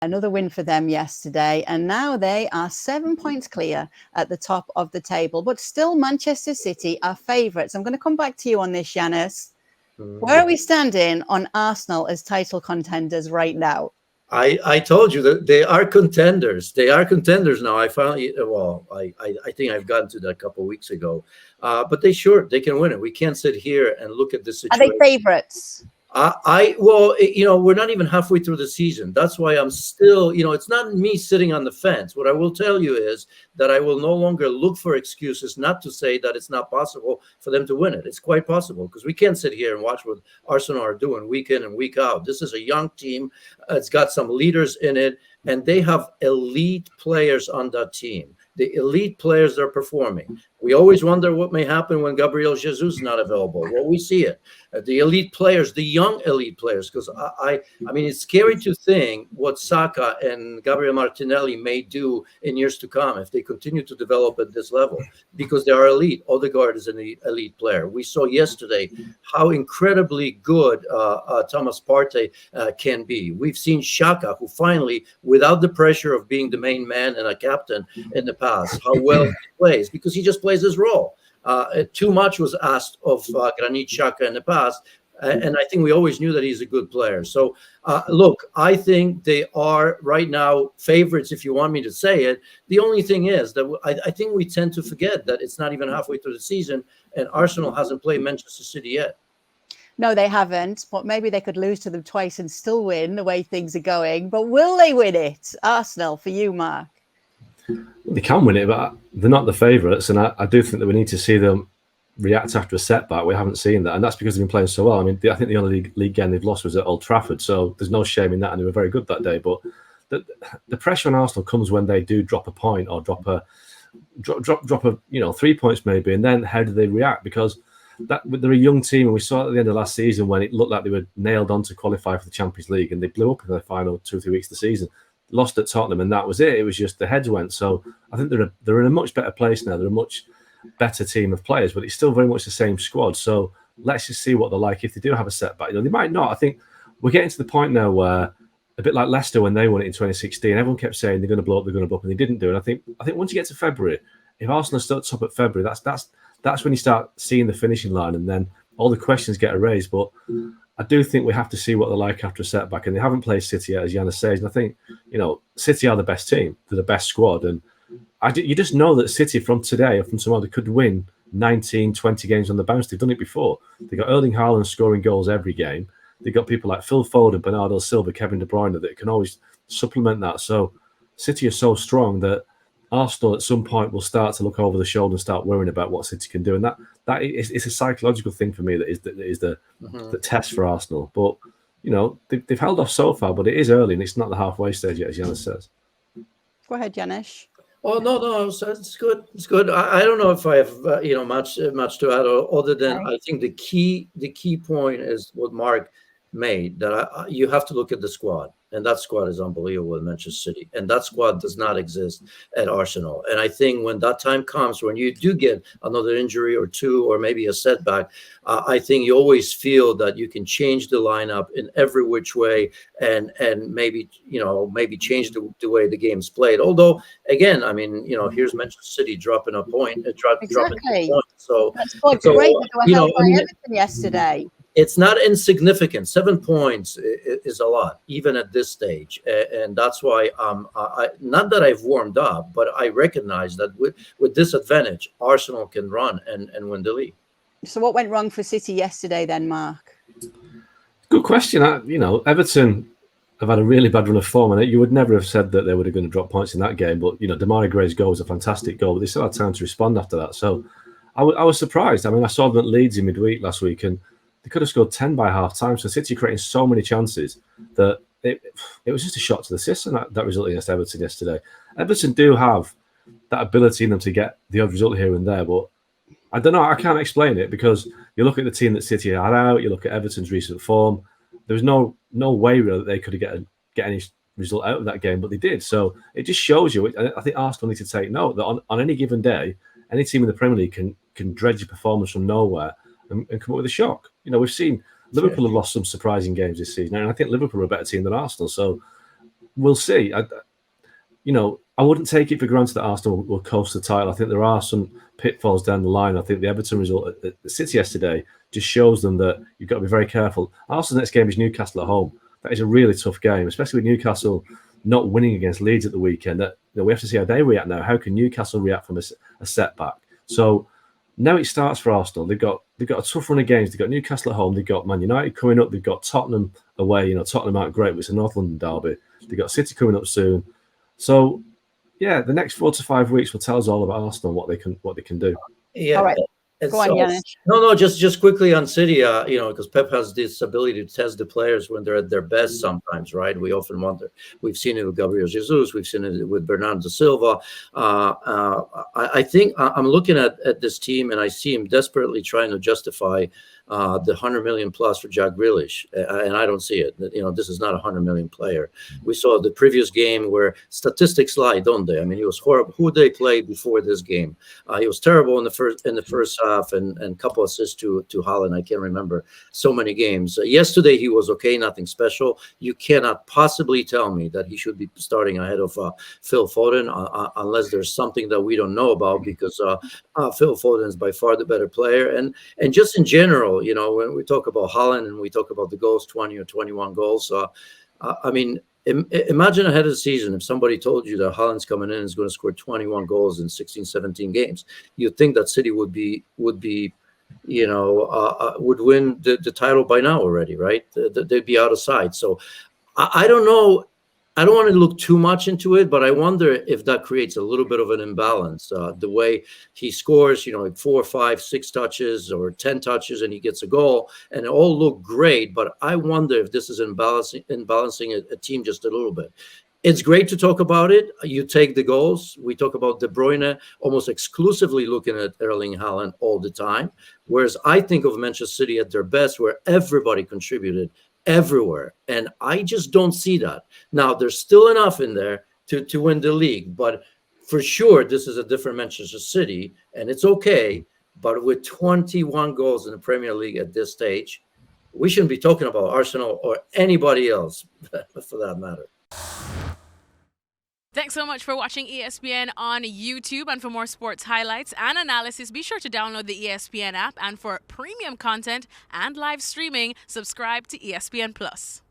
Another win for them yesterday, and now they are 7 points clear at the top of the table. But still, Manchester City are favourites. I'm going to come back to you on this, Janusz. Where are we standing on Arsenal as title contenders right now? I told you that they are contenders. They are contenders now. I finally, well, I think I've gotten to that a couple of weeks ago. But they can win it. We can't sit here and look at this situation. Are they favourites? We're not even halfway through the season. That's why I'm still, it's not me sitting on the fence. What I will tell you is that I will no longer look for excuses not to say that it's not possible for them to win it. It's quite possible, because we can't sit here and watch what Arsenal are doing week in and week out. This is a young team. It's got some leaders in it, and they have elite players on that team. The elite players are performing. We always wonder what may happen when Gabriel Jesus is not available. Well, we see it. The elite players, the young elite players, because I mean, it's scary to think what Saka and Gabriel Martinelli may do in years to come if they continue to develop at this level, because they are elite. Odegaard is an elite player. We saw yesterday how incredibly good Thomas Partey can be. We've seen Xhaka, who finally, without the pressure of being the main man and a captain in the past, how well he plays, because he just plays his role. Too much was asked of Granit Xhaka in the past, and I think we always knew that he's a good player. So, look, I think they are right now favorites, if you want me to say it. The only thing is that I think we tend to forget that it's not even halfway through the season, and Arsenal hasn't played Manchester City yet. No, they haven't, but maybe they could lose to them twice and still win the way things are going. But will they win it? Arsenal, for you, Mark? They can win it, but they're not the favourites, and I do think that we need to see them react after a setback. We haven't seen that, and that's because they've been playing so well. I mean, I think the only league game they've lost was at Old Trafford, so there's no shame in that, and they were very good that day. But the pressure on Arsenal comes when they do drop a point or drop a 3 points maybe, and then how do they react? Because they're a young team, and we saw at the end of last season when it looked like they were nailed on to qualify for the Champions League, and they blew up in the final 2 or 3 weeks of the season. Lost at Tottenham, and that was it. It was just the heads went. So I think they're in a much better place now. They're a much better team of players, but it's still very much the same squad. So let's just see what they're like if they do have a setback. They might not. I think we're getting to the point now where, a bit like Leicester when they won it in 2016, everyone kept saying they're going to blow up, and they didn't do it. I think once you get to February, if Arsenal starts up at February, that's when you start seeing the finishing line, and then all the questions get erased. But I do think we have to see what they're like after a setback, and they haven't played City yet, as Janusz says. And I think, City are the best team, they're the best squad, and you just know that City from today or from tomorrow, they could win 19, 20 games on the bounce. They've done it before. They've got Erling Haaland scoring goals every game. They've got people like Phil Foden, Bernardo Silva, Kevin De Bruyne that can always supplement that. So City are so strong that Arsenal at some point will start to look over the shoulder and start worrying about what City can do, and that is it's a psychological thing for me. That is the test for Arsenal. But they've held off so far, but it is early and it's not the halfway stage yet, as Janusz says. Go ahead, Janusz. Oh no, it's good. It's good. I don't know if I have much to add, other than I think the key point is what Mark made, that you have to look at the squad, and that squad is unbelievable in Manchester City, and that squad does not exist at Arsenal. And I think when that time comes, when you do get another injury or two, or maybe a setback, I think you always feel that you can change the lineup in every which way, and maybe change the way the game's played. Although again, I mean, here's Manchester City dropping a point, dropping a point. So that's quite great. They were held by Everton yesterday. It's not insignificant. 7 points is a lot, even at this stage. And that's why, not that I've warmed up, but I recognize that with this advantage, Arsenal can run and win the league. So what went wrong for City yesterday then, Mark? Good question. Everton have had a really bad run of form, and you would never have said that they were going to drop points in that game. But, Demarai Gray's goal was a fantastic goal, but they still had time to respond after that. So I was surprised. I mean, I saw them at Leeds in midweek last week, and they could have scored 10 by half time. So City creating so many chances that it was just a shot to the system, that result against Everton yesterday. Everton do have that ability in them to get the odd result here and there, but I don't know. I can't explain it, because you look at the team that City had out, you look at Everton's recent form. There was no way really that they could get any result out of that game, but they did. So it just shows you. I think Arsenal need to take note that on any given day, any team in the Premier League can dredge a performance from nowhere and come up with a shock. We've seen Liverpool have lost some surprising games this season, and I think Liverpool are a better team than Arsenal. So we'll see. I wouldn't take it for granted that Arsenal will coast the title. I think there are some pitfalls down the line. I think the Everton result at City yesterday just shows them that you've got to be very careful. Arsenal's next game is Newcastle at home. That is a really tough game, especially with Newcastle not winning against Leeds at the weekend. That we have to see how they react now. How can Newcastle react from a setback? So now it starts for Arsenal. They've got a tough run of games. They've got Newcastle at home. They've got Man United coming up. They've got Tottenham away. Tottenham aren't great, but it's a North London derby. They've got City coming up soon. So yeah, the next 4 to 5 weeks will tell us all about Arsenal, what they can do. Yeah. All right. Go on, Janusz. No, just quickly on City, because Pep has this ability to test the players when they're at their best sometimes, right? We often wonder. We've seen it with Gabriel Jesus. We've seen it with Bernardo Silva. I think I'm looking at this team, and I see him desperately trying to justify the 100 million plus for Jack Grealish, and I don't see it. This is not a 100 million player. We saw the previous game where statistics lie, don't they? I mean, he was horrible. Who they played before this game? He was terrible in the first half, and a couple assists to Haaland. I can't remember so many games. Yesterday he was okay, nothing special. You cannot possibly tell me that he should be starting ahead of Phil Foden unless there's something that we don't know about, because Phil Foden is by far the better player, and just in general. When we talk about Haaland and we talk about the goals, 20 or 21 goals, I mean, imagine ahead of the season if somebody told you that Haaland's coming in and is going to score 21 goals in 16, 17 games. You'd think that City would win the title by now already, right? They'd be out of sight. So I don't know. I don't want to look too much into it, but I wonder if that creates a little bit of an imbalance. The way he scores, 4, 5, 6 touches or 10 touches, and he gets a goal, and it all look great. But I wonder if this is imbalancing a team just a little bit. It's great to talk about it. You take the goals. We talk about De Bruyne almost exclusively looking at Erling Haaland all the time, whereas I think of Manchester City at their best, where everybody contributed everywhere, and I just don't see that. Now there's still enough in there to win the league, but for sure this is a different Manchester City, and it's okay. But with 21 goals in the Premier League at this stage, we shouldn't be talking about Arsenal or anybody else for that matter. Thanks so much for watching ESPN on YouTube. And for more sports highlights and analysis, be sure to download the ESPN app. And for premium content and live streaming, subscribe to ESPN Plus.